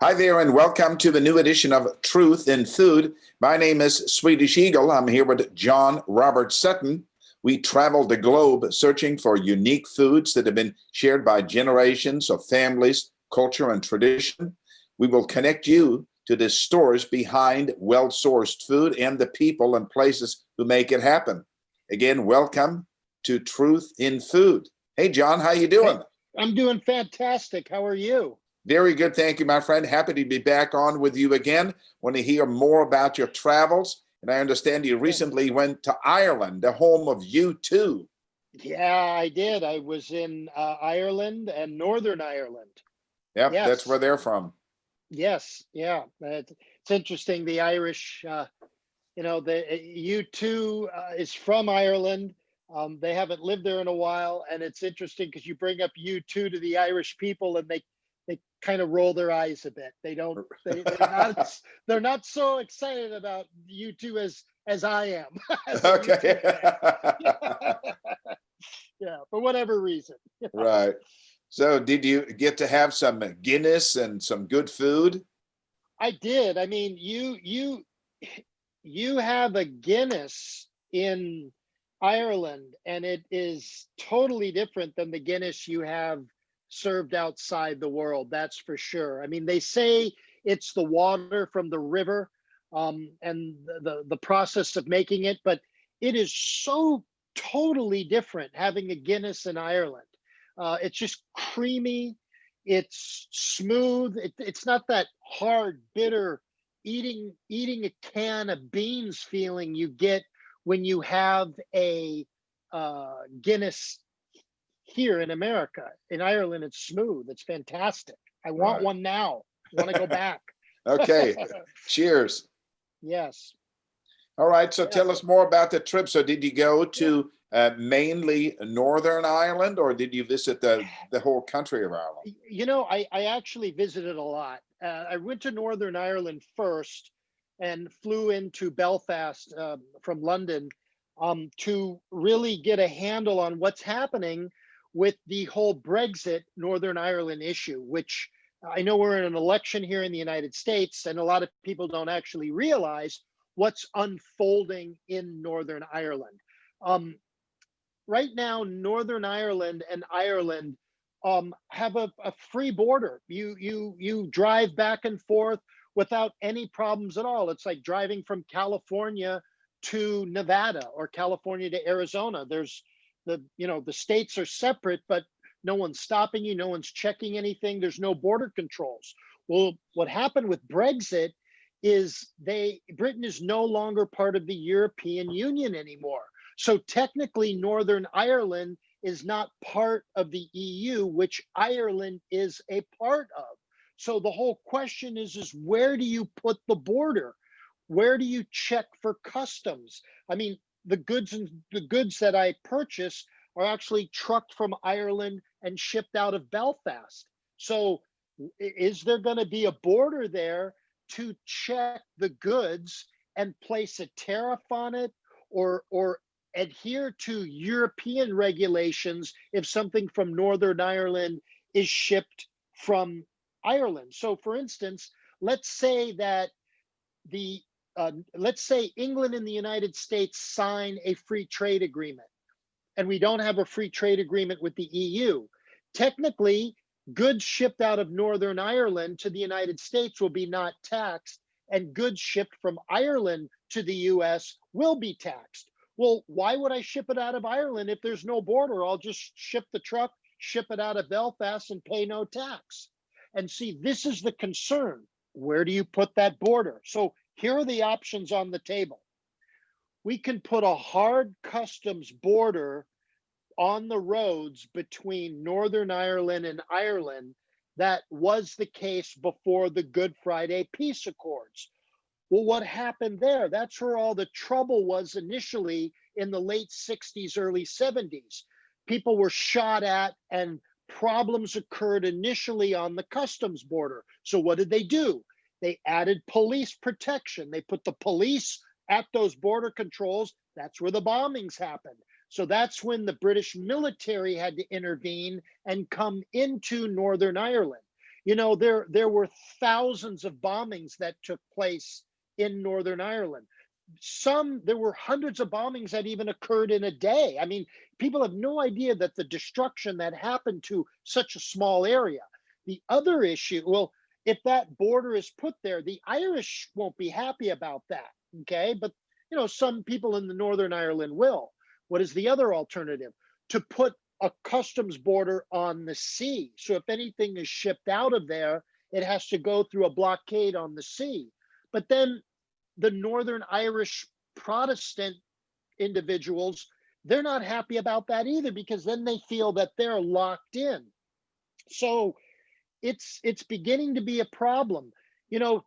Hi there, and welcome to the new edition of Truth in Food. My name is Swedish Eagle. I'm here with John Robert Sutton. We travel the globe searching for unique foods that have been shared by generations of families, culture, and tradition. We will connect you to the stories behind well-sourced food and the people and places who make it happen. Again, welcome to Truth in Food. Hey, John, how you doing? Hey, I'm doing fantastic. How are you? Very good. Thank you, my friend. Happy to be back on with you again. Want to hear more about your travels. And I understand you recently went to Ireland, the home of U2. Yeah, I did. I was in Ireland and Northern Ireland. Yep, that's where Yes, they're from. yes, yeah. It's interesting. The Irish, the U2 is from Ireland. They haven't lived there in a while, and it's interesting because you bring up U2 to the Irish people, and they kind of roll their eyes a bit. They don't. They're not so excited about U2 as I am as a Okay. U2 fan. Yeah, for whatever reason. Right. So did you get to have some Guinness and some good food? I did. I mean, you have a Guinness in Ireland, and it is totally different than the Guinness you have served outside the world. That's for sure. I mean, they say it's the water from the river, and the process of making it, but it is so totally different having a Guinness in Ireland. It's just creamy. It's smooth. It's not that hard, bitter eating a can of beans feeling you get when you have a Guinness here in America. In Ireland, it's smooth. It's fantastic. I want Right. one now. I want to go back. Okay. Cheers. Yes. All right. So Yeah. tell us more about the trip. So did you go to mainly Northern Ireland, or did you visit the whole country of Ireland? I actually visited a lot. I went to Northern Ireland first and flew into Belfast from London to really get a handle on what's happening with the whole Brexit Northern Ireland issue, which I know we're in an election here in the United States, and a lot of people don't actually realize what's unfolding in Northern Ireland. Um, right now, Northern Ireland and Ireland have a free border. You drive back and forth without any problems at all. It's like driving from California to Nevada or California to Arizona. There's the states are separate, but no one's stopping you. No one's checking anything. There's no border controls. Well, what happened with Brexit is Britain is no longer part of the European Union anymore. So technically, Northern Ireland is not part of the EU, which Ireland is a part of. So the whole question is where do you put the border? Where do you check for customs? I mean, the goods that I purchase are actually trucked from Ireland and shipped out of Belfast. So is there going to be a border there to check the goods and place a tariff on it, or adhere to European regulations if something from Northern Ireland is shipped from Ireland? So for instance, let's say that let's say England and the United States sign a free trade agreement, and we don't have a free trade agreement with the EU. Technically, goods shipped out of Northern Ireland to the United States will be not taxed, and goods shipped from Ireland to the US will be taxed. Well, why would I ship it out of Ireland if there's no border? I'll just ship the truck, ship it out of Belfast, and pay no tax. And see, this is the concern. Where do you put that border? So here are the options on the table. We can put a hard customs border on the roads between Northern Ireland and Ireland. That was the case before the Good Friday Peace Accords. Well, what happened there? That's where all the trouble was initially in the late 60s, early 70s. People were shot at and problems occurred initially on the customs border. So what did they do? They added police protection. They put the police at those border controls. That's where the bombings happened. So that's when the British military had to intervene and come into Northern Ireland. There were thousands of bombings that took place in Northern Ireland. There were hundreds of bombings that even occurred in a day. I mean, people have no idea that the destruction that happened to such a small area. The other issue, well, if that border is put there, the Irish won't be happy about that. Okay. But, some people in the Northern Ireland will. What is the other alternative? To put a customs border on the sea. So if anything is shipped out of there, it has to go through a blockade on the sea. But then the Northern Irish Protestant individuals, they're not happy about that either, because then they feel that they're locked in. So it's beginning to be a problem.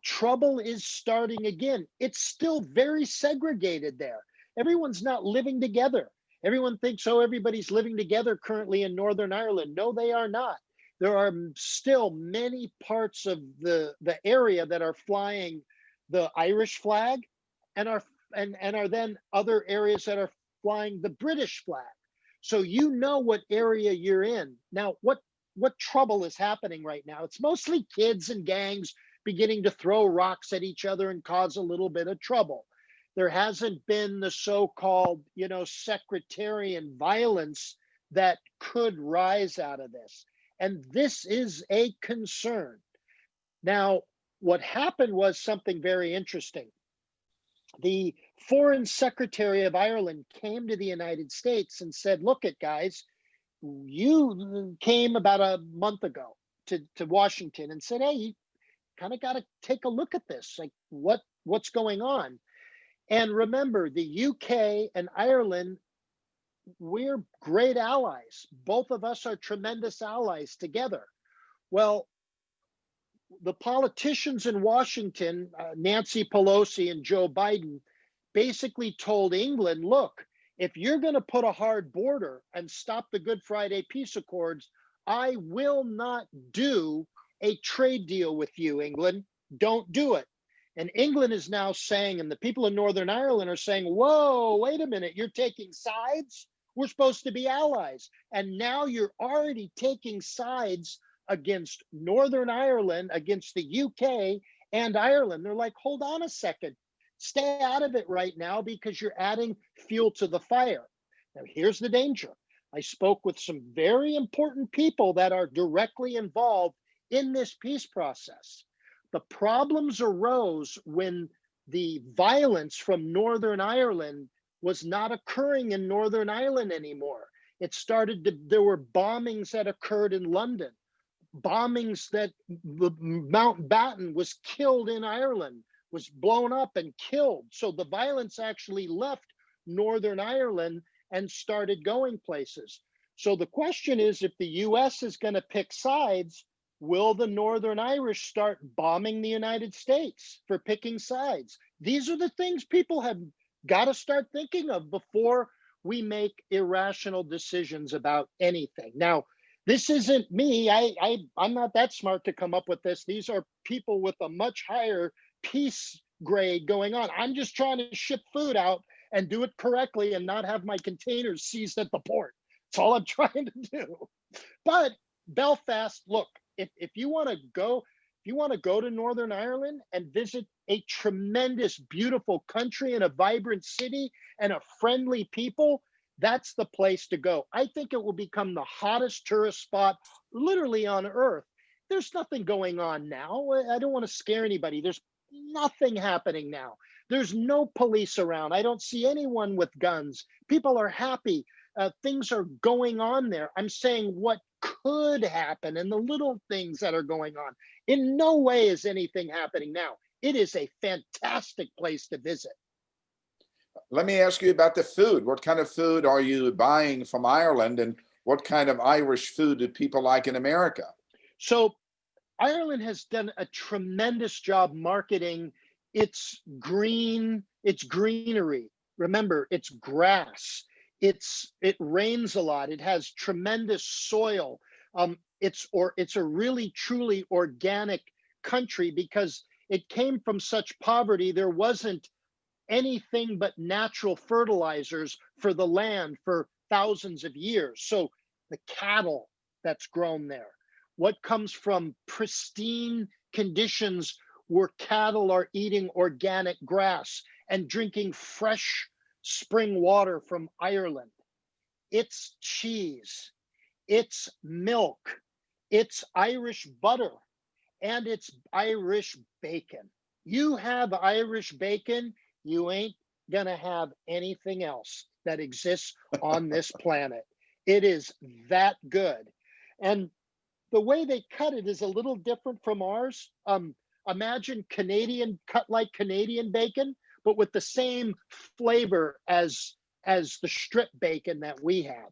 Trouble is starting again. It's still very segregated there. Everyone's not living together. Everyone thinks, oh, everybody's living together currently in Northern Ireland. No, they are not. There are still many parts of the area that are flying the Irish flag, and are then other areas that are flying the British flag. So what area you're in. Now, what trouble is happening right now? It's mostly kids and gangs beginning to throw rocks at each other and cause a little bit of trouble. There hasn't been the so-called, sectarian violence that could rise out of this. And this is a concern. Now, what happened was something very interesting. The Foreign Secretary of Ireland came to the United States and said, look it, guys, you came about a month ago to Washington and said, hey, you kind of got to take a look at this. Like, what's going on? And remember, the UK and Ireland, we're great allies. Both of us are tremendous allies together. Well, the politicians in Washington, Nancy Pelosi and Joe Biden, basically told England, look, if you're going to put a hard border and stop the Good Friday peace accords, I will not do a trade deal with you, England. Don't do it. And England is now saying, and the people in Northern Ireland are saying, whoa, wait a minute, you're taking sides? We're supposed to be allies. And now you're already taking sides against Northern Ireland, against the UK and Ireland. They're like, hold on a second. Stay out of it right now, because you're adding fuel to the fire. Now, here's the danger. I spoke with some very important people that are directly involved in this peace process. The problems arose when the violence from Northern Ireland was not occurring in Northern Ireland anymore. There were bombings that occurred in London, bombings that Mountbatten was killed in Ireland, was blown up and killed. So the violence actually left Northern Ireland and started going places. So the question is, if the US is going to pick sides, will the Northern Irish start bombing the United States for picking sides? These are the things people have got to start thinking of before we make irrational decisions about anything. Now, this isn't me. I'm not that smart to come up with this. These are people with a much higher peace grade going on. I'm just trying to ship food out and do it correctly and not have my containers seized at the port. That's all I'm trying to do. But Belfast, look, if you want to go to Northern Ireland and visit a tremendous, beautiful country and a vibrant city and a friendly people, that's the place to go. I think it will become the hottest tourist spot literally on earth. There's nothing going on now. I don't want to scare anybody. There's nothing happening now. There's no police around. I don't see anyone with guns. People are happy. Things are going on there. I'm saying what could happen and the little things that are going on. In no way is anything happening now. It is a fantastic place to visit. Let me ask you about the food. What kind of food are you buying from Ireland, and what kind of Irish food do people like in America? So Ireland has done a tremendous job marketing its greenery. Remember, it's grass. It rains a lot. It has tremendous soil. It's a really truly organic country because it came from such poverty. There wasn't anything but natural fertilizers for the land for thousands of years. So the cattle that's grown there, what comes from pristine conditions where cattle are eating organic grass and drinking fresh spring water from Ireland. It's cheese, it's milk, it's Irish butter, and it's Irish bacon. You have Irish bacon, you ain't gonna have anything else that exists on this planet. It is that good. And the way they cut it is a little different from ours. Imagine Canadian, cut like Canadian bacon, but with the same flavor as the strip bacon that we have.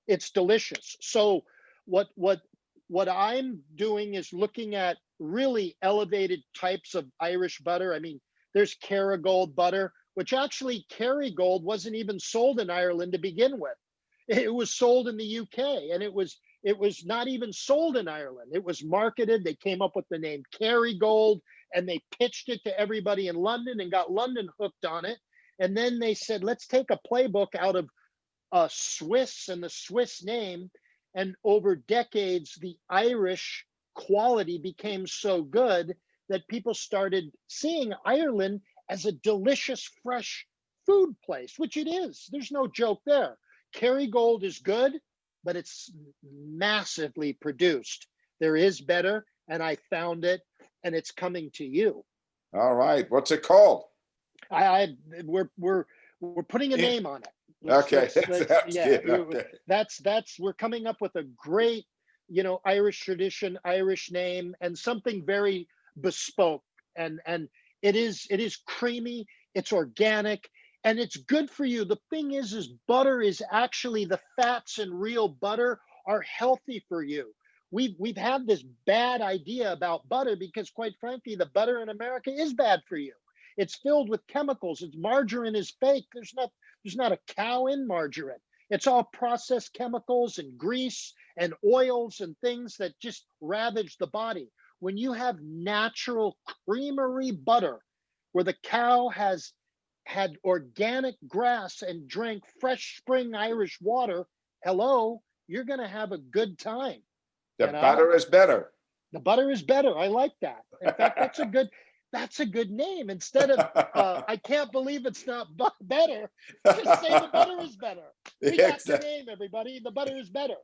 It's delicious. So what I'm doing is looking at really elevated types of Irish butter. I mean, there's Kerrygold butter, which actually Kerrygold wasn't even sold in Ireland to begin with. It was sold in the UK, and it was not even sold in Ireland. It was marketed. They came up with the name Kerrygold, and they pitched it to everybody in London and got London hooked on it. And then they said, let's take a playbook out of Swiss and the Swiss name. And over decades, the Irish quality became so good that people started seeing Ireland as a delicious, fresh food place, which it is. There's no joke there. Kerrygold is good, but it's massively produced. There is better, and I found it, and it's coming to you. All right. What's it called? We're putting a name on it. Okay. Yeah, Okay. we're coming up with a great, Irish tradition, Irish name, and something very bespoke. And it is creamy, it's organic, and it's good for you. The thing is butter is actually, the fats in real butter are healthy for you. We've had this bad idea about butter because, quite frankly, the butter in America is bad for you. It's filled with chemicals. It's margarine is fake. There's not a cow in margarine. It's all processed chemicals and grease and oils and things that just ravage the body. When you have natural creamery butter, where the cow has had organic grass and drank fresh spring Irish water, hello, you're going to have a good time. The butter is better. The butter is better. I like that. In fact, that's a good name. Instead of I can't believe it's not better, just say the butter is better. We got the name, everybody. The butter is better.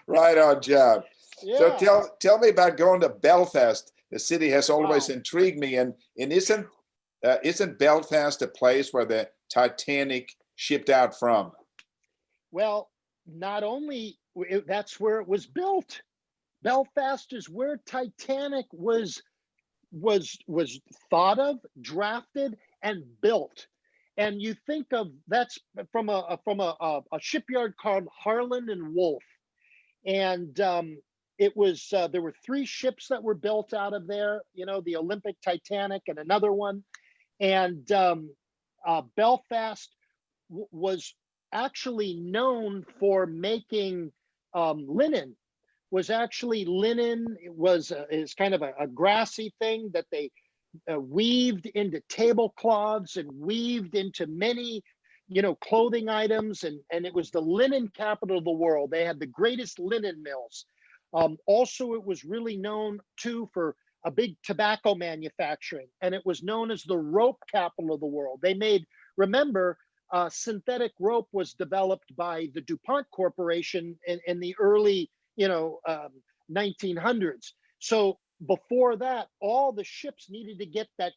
Right on, John. Yeah. So tell me about going to Belfast. The city has always intrigued me, and isn't Belfast a place where the Titanic shipped out from? Well, not only that's where it was built. Belfast is where Titanic was thought of, drafted, and built. And you think of that's from a shipyard called Harland and Wolff, and it was there were 3 ships that were built out of there. The Olympic, Titanic, and another one. And Belfast was actually known for making linen. Linen is kind of a grassy thing that they weaved into tablecloths and weaved into many, clothing items. And it was the linen capital of the world. They had the greatest linen mills. Also, it was really known too for a big tobacco manufacturing, and it was known as the rope capital of the world. They made, remember, synthetic rope was developed by the DuPont Corporation in the early 1900s. So before that, all the ships needed to get that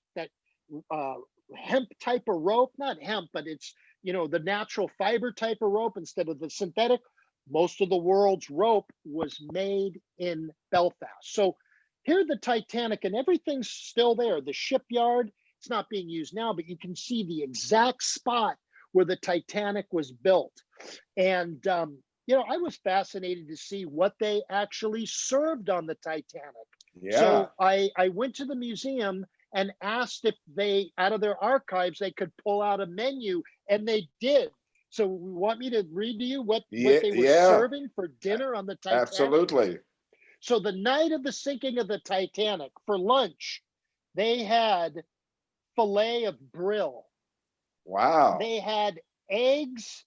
hemp type of rope, not hemp, but it's, the natural fiber type of rope instead of the synthetic. Most of the world's rope was made in Belfast. So here the Titanic, and everything's still there. The shipyard, it's not being used now, but you can see the exact spot where the Titanic was built. And I was fascinated to see what they actually served on the Titanic. Yeah. So I went to the museum and asked if they, out of their archives, they could pull out a menu, and they did. So you want me to read to you what they were serving for dinner on the Titanic? Absolutely. So the night of the sinking of the Titanic, for lunch, they had filet of brill. Wow. They had eggs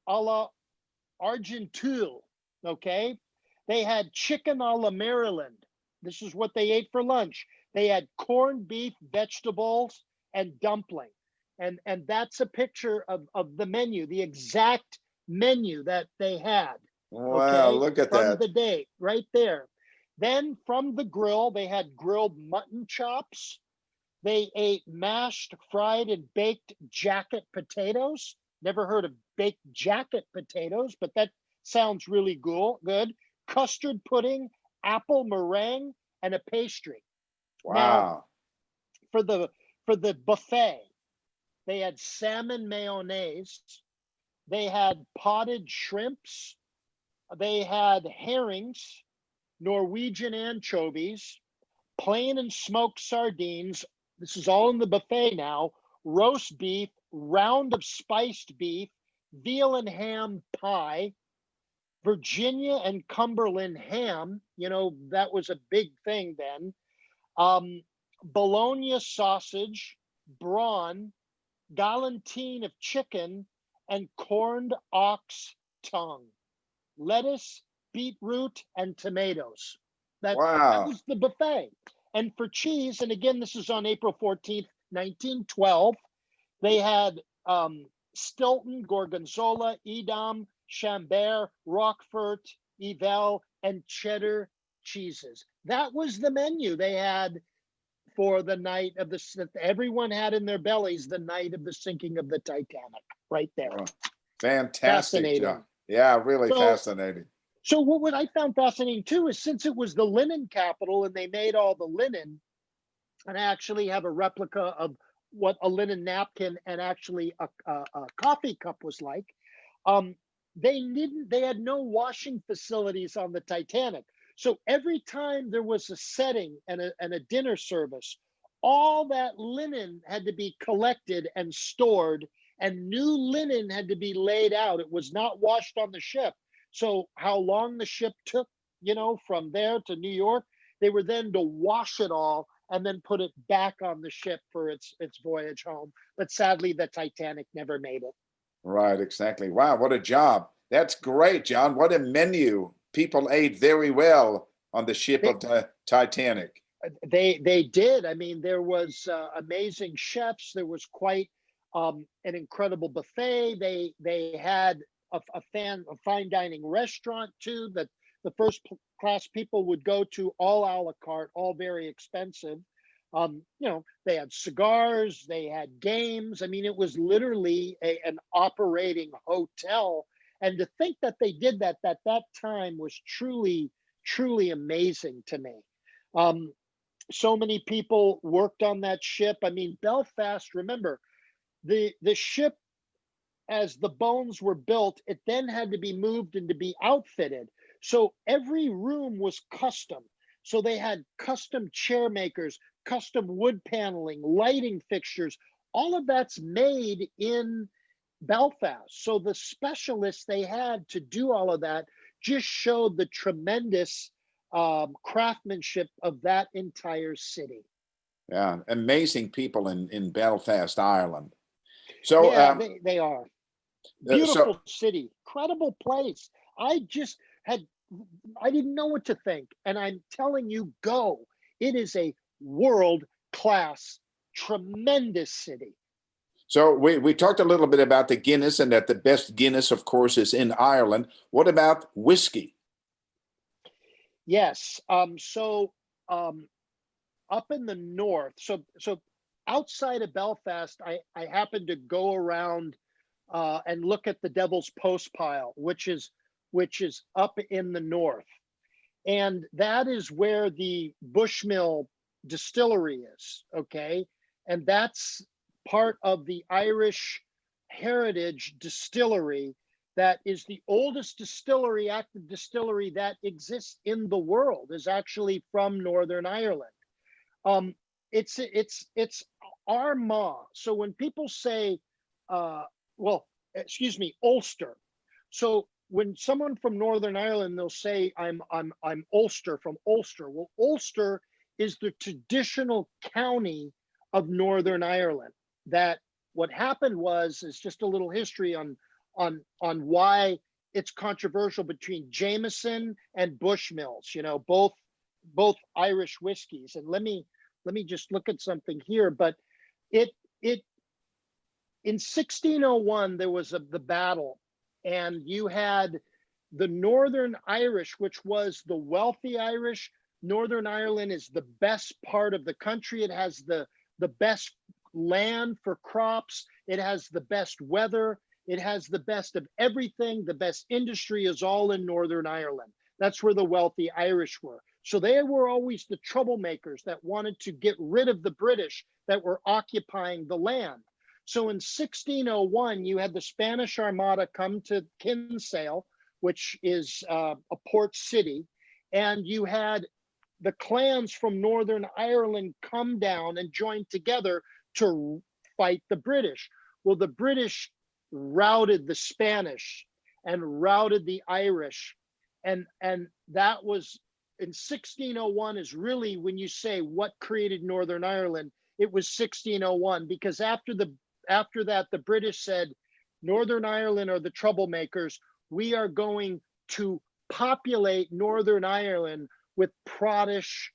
a la Argenteuil, okay? They had chicken a la Maryland. This is what they ate for lunch. They had corned beef, vegetables, and dumpling. And that's a picture of the menu, the exact menu that they had. Wow, Okay, look at from that. the date right there. Then from the grill, they had grilled mutton chops. They ate mashed, fried, and baked jacket potatoes. Never heard of baked jacket potatoes, but that sounds really good. Custard pudding, apple meringue, and a pastry. Now, Wow. for the buffet, they had salmon mayonnaise. They had potted shrimps. They had herrings, Norwegian anchovies, plain and smoked sardines. This is all in the buffet now. Roast beef, round of spiced beef, veal and ham pie, Virginia and Cumberland ham. You know, that was a big thing then. Bologna sausage, brawn, galantine of chicken, and corned ox tongue, lettuce, beetroot, and tomatoes. That Wow. was the buffet. And for cheese, and again, this is on April 14th, 1912, they had Stilton, Gorgonzola, Edam, Chambert, Roquefort, Evel, and cheddar cheeses. That was the menu they had for the night of the, everyone had in their bellies the night of the sinking of the Titanic, right there. Wow. Fantastic, John. Fascinating. Yeah, really So, fascinating. so what I found fascinating too is since it was the linen capital and they made all the linen, and I actually have a replica of what a linen napkin and actually a coffee cup was like. They had no washing facilities on the Titanic. So every time there was a setting and a dinner service, all that linen had to be collected and stored, and new linen had to be laid out. It was not washed on the ship. So how long the ship took, you know, from there to New York, they were then to wash it all and then put it back on the ship for its voyage home. But sadly, the Titanic never made it. Right, exactly. Wow, what a job. That's great, John. What a menu. People ate very well on the ship They of the Titanic. they did. I mean, there was amazing chefs. There was quite an incredible buffet. They had a fine dining restaurant too that the first class people would go to, all a la carte, all very expensive. You know, they had cigars, they had games. I mean, it was literally an operating hotel. And to think that they did that at that time was truly amazing to me. Um, so many people worked on that ship. I mean, Belfast, remember, the ship, as the bones were built, it then had to be moved and to be outfitted. So every room was custom. So they had custom chair makers, custom wood paneling, lighting fixtures. All of that's made in Belfast. So the specialists they had to do all of that just showed the tremendous craftsmanship of that entire city. Yeah, amazing people in Belfast, Ireland. So, Yeah, they are. so Beautiful city, incredible place. I just had, I didn't know what to think. And I'm telling you, go. It is a world class, tremendous city. So we talked a little bit about the Guinness and that the best Guinness, of course, is in Ireland. What about whiskey? Yes. Um, up in the north, so outside of Belfast, I happened to go around and look at the Devil's Post pile, which is up in the north. And that is where the Bushmill distillery is. Okay. And that's part of the Irish Heritage Distillery, that is the oldest distillery, active distillery that exists in the world, is actually from Northern Ireland. Um, it's Armagh. So when people say, uh, well, excuse me, Ulster. So when someone from Northern Ireland, they'll say, I'm Ulster, from Ulster. Well, Ulster is the traditional county of Northern Ireland. That what happened was, is just a little history on why it's controversial between Jameson and Bushmills, you know, both Irish whiskeys. And let me just look at something here. But it in 1601 there was the battle, and you had the Northern Irish, which was the wealthy Irish. Northern Ireland is the best part of the country. It has the best land for crops. It has the best weather. It has the best of everything. The best industry is all in Northern Ireland. That's where the wealthy Irish were. So they were always the troublemakers that wanted to get rid of the British that were occupying the land. So in 1601, you had the Spanish Armada come to Kinsale, which is a port city, and you had the clans from Northern Ireland come down and join together to fight the British. Well, the British routed the Spanish and routed the Irish, and that was in 1601 is really when you say what created Northern Ireland. It was 1601, because after that the British said, Northern Ireland are the troublemakers. We are going to populate Northern Ireland with Protestant,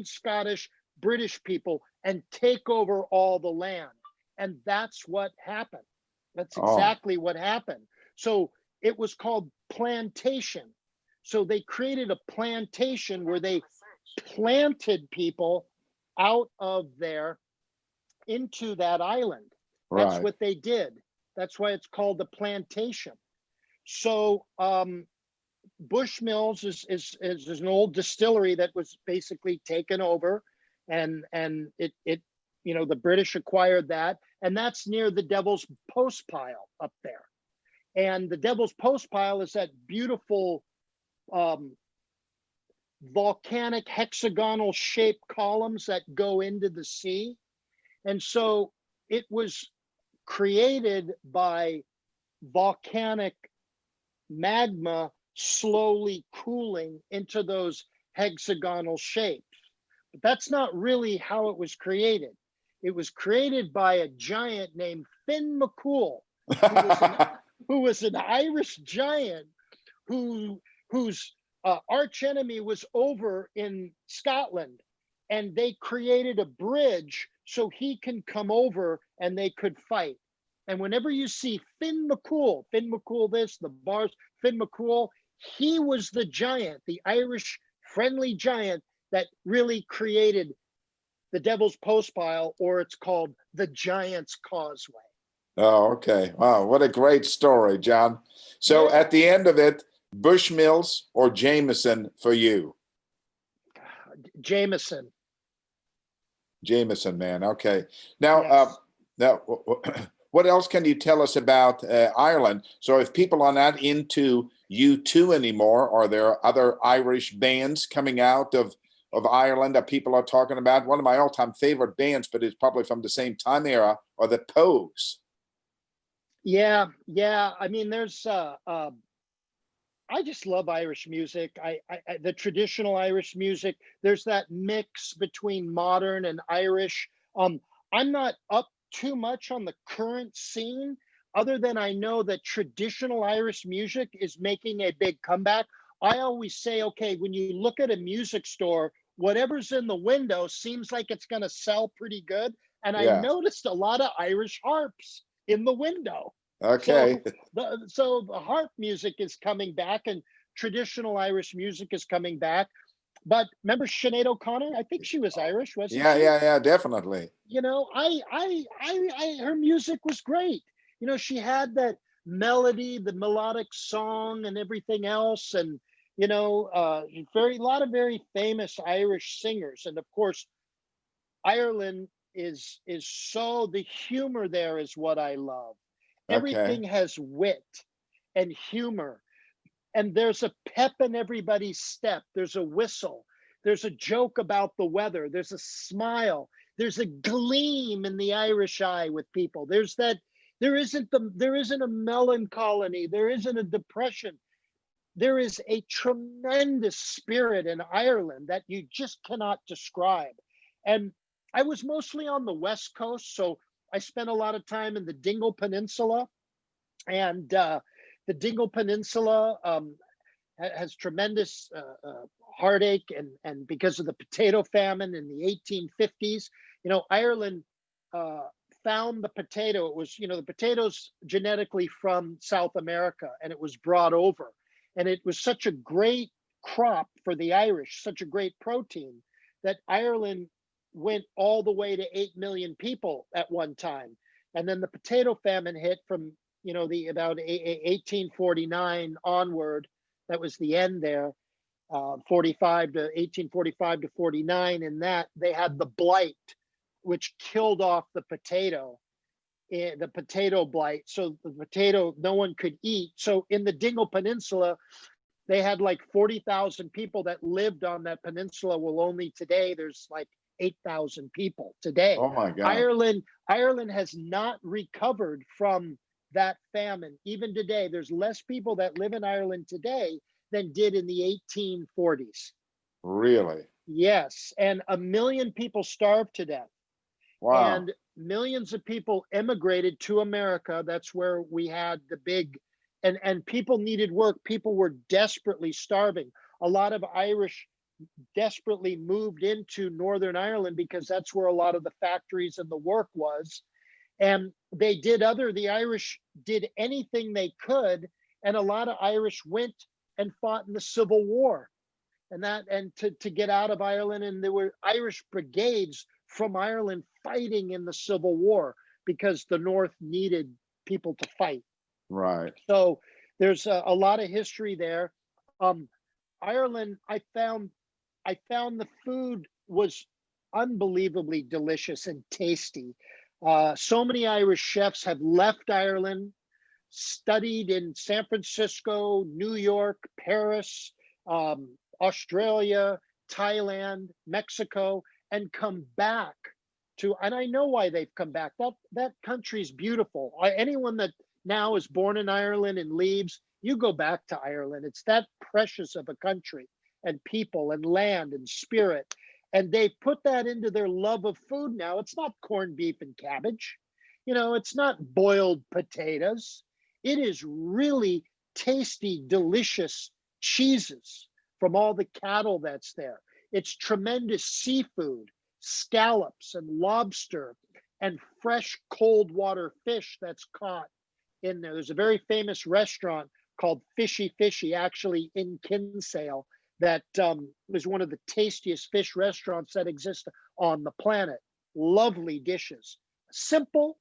Scottish, British people and take over all the land. And that's what happened. That's exactly what happened. So it was called plantation. So they created a plantation where they planted people out of there into that island. That's what they did. That's why it's called the plantation. So Bushmills is an old distillery that was basically taken over, and it you know, the British acquired that, and that's near the Devil's Post Pile up there. And the Devil's Post Pile is that beautiful volcanic hexagonal shaped columns that go into the sea. And so it was created by volcanic magma slowly cooling into those hexagonal shapes. But that's not really how it was created. It was created by a giant named Finn McCool, who was an Irish giant whose arch enemy was over in Scotland, and they created a bridge so he can come over and they could fight. And whenever you see Finn McCool this, the bars, Finn McCool, he was the giant, the Irish friendly giant that really created the Devil's Post Pile, or it's called the Giant's Causeway. Oh, okay. Wow, what a great story, John. So at the end of it, Bushmills or Jameson for you? Jameson. Jameson, man. Okay. Now, now, what else can you tell us about Ireland? So if people are not into U2 anymore, are there other Irish bands coming out of Ireland that people are talking about? One of my all-time favorite bands, but it's probably from the same time era, are the Pogues. Yeah. I mean, there's I just love Irish music. I the traditional Irish music. There's that mix between modern and Irish. I'm not up too much on the current scene, other than I know that traditional Irish music is making a big comeback. I always say, okay, when you look at a music store, whatever's in the window seems like it's going to sell pretty good. And I noticed a lot of Irish harps in the window. Okay. So the harp music is coming back, and traditional Irish music is coming back. But remember Sinead O'Connor? I think she was Irish, wasn't she? Yeah, definitely. You know, her music was great. You know, she had that melody, the melodic song, and everything else. And you know, a lot of very famous Irish singers. And of course, Ireland is so, the humor there is what I love. Everything has wit and humor, and there's a pep in everybody's step. There's a whistle. There's a joke about the weather. There's a smile. There's a gleam in the Irish eye with people. There isn't a melancholy. There isn't a depression. There is a tremendous spirit in Ireland that you just cannot describe. And I was mostly on the West Coast, so I spent a lot of time in the Dingle Peninsula, and The Dingle Peninsula has tremendous heartache, and because of the potato famine in the 1850s, Ireland found the potato. It was, the potatoes genetically from South America, and it was brought over. And it was such a great crop for the Irish, such a great protein, that Ireland went all the way to 8 million people at one time. And then the potato famine hit from, the about 1849 onward. That was the end there, 1845 to 49. And that they had the blight, which killed off the potato blight. So the potato, no one could eat. So in the Dingle Peninsula, they had like 40,000 people that lived on that peninsula. Well, only today there's like 8,000 people today. Oh my God. Ireland has not recovered from that famine. Even today, there's less people that live in Ireland today than did in the 1840s. Really? Yes, and 1 million people starved to death. Wow. And millions of people immigrated to America. That's where we had the big, and people needed work. People were desperately starving. A lot of Irish desperately moved into Northern Ireland because that's where a lot of the factories and the work was. And the Irish did anything they could. And a lot of Irish went and fought in the Civil War and to get out of Ireland. And there were Irish brigades from Ireland fighting in the Civil War because the North needed people to fight. Right. So there's a lot of history there. Ireland, I found the food was unbelievably delicious and tasty. So many Irish chefs have left Ireland, studied in San Francisco, New York, Paris, Australia, Thailand, Mexico, and come back and I know why they've come back. That country's beautiful. Anyone that now is born in Ireland and leaves, you go back to Ireland. It's that precious of a country and people and land and spirit. And they put that into their love of food now. It's not corned beef and cabbage. It's not boiled potatoes. It is really tasty, delicious cheeses from all the cattle that's there. It's tremendous seafood, scallops and lobster and fresh cold water fish that's caught in there. There's a very famous restaurant called Fishy Fishy, actually in Kinsale, that is one of the tastiest fish restaurants that exist on the planet. Lovely dishes. Simple,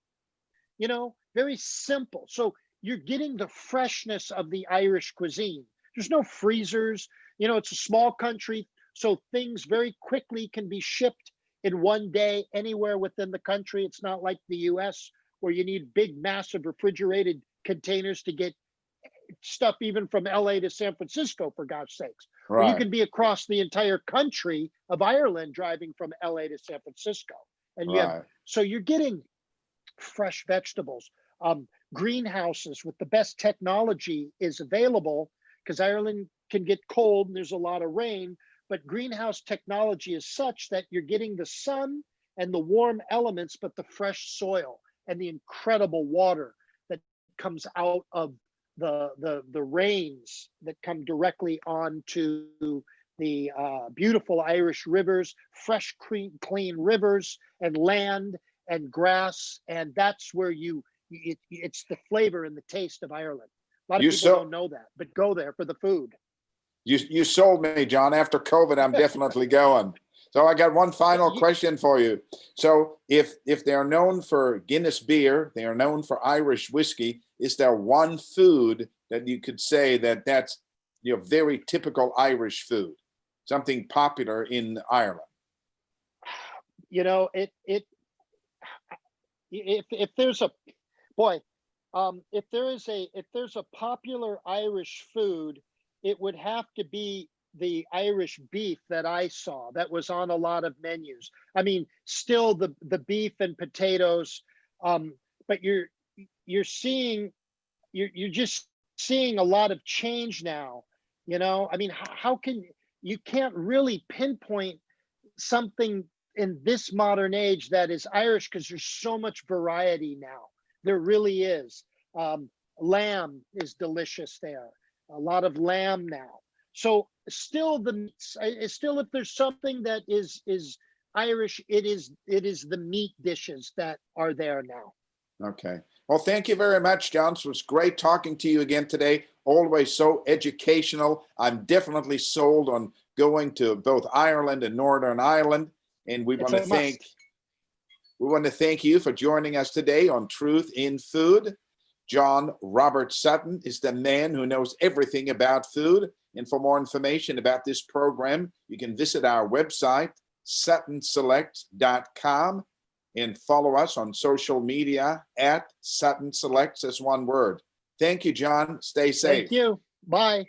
very simple. So you're getting the freshness of the Irish cuisine. There's no freezers. It's a small country, so things very quickly can be shipped in one day anywhere within the country. It's not like the US where you need big, massive refrigerated containers to get stuff even from LA to San Francisco, for God's sakes. Right. Or you can be across the entire country of Ireland driving from LA to San Francisco. And so you're getting fresh vegetables. Greenhouses with the best technology is available because Ireland can get cold and there's a lot of rain, but greenhouse technology is such that you're getting the sun and the warm elements, but the fresh soil and the incredible water that comes out of the rains that come directly onto the beautiful Irish rivers, fresh, clean rivers and land and grass. And that's where it's the flavor and the taste of Ireland. A lot of people don't know that, but go there for the food. You sold me, John. After COVID, I'm definitely going. So I got one final question for you. So if they're known for Guinness beer, they are known for Irish whiskey, is there one food that you could say that's very typical Irish food, something popular in Ireland? If there's a popular Irish food, it would have to be the Irish beef that I saw that was on a lot of menus. I mean, still the beef and potatoes, but you're just seeing a lot of change now. I mean, you can't really pinpoint something in this modern age that is Irish because there's so much variety now. There really is. A lamb is delicious there. A lot of lamb now. So still the meats. Still, if there's something that is Irish, it is the meat dishes that are there now. Okay. Well, thank you very much, John. It was great talking to you again today. Always so educational. I'm definitely sold on going to both Ireland and Northern Ireland. And we want to thank you for joining us today on Truth in Food. John Robert Sutton is the man who knows everything about food. And for more information about this program, you can visit our website, suttonselect.com, and follow us on social media at Sutton Selects as one word. Thank you, John. Stay safe. Thank you. Bye.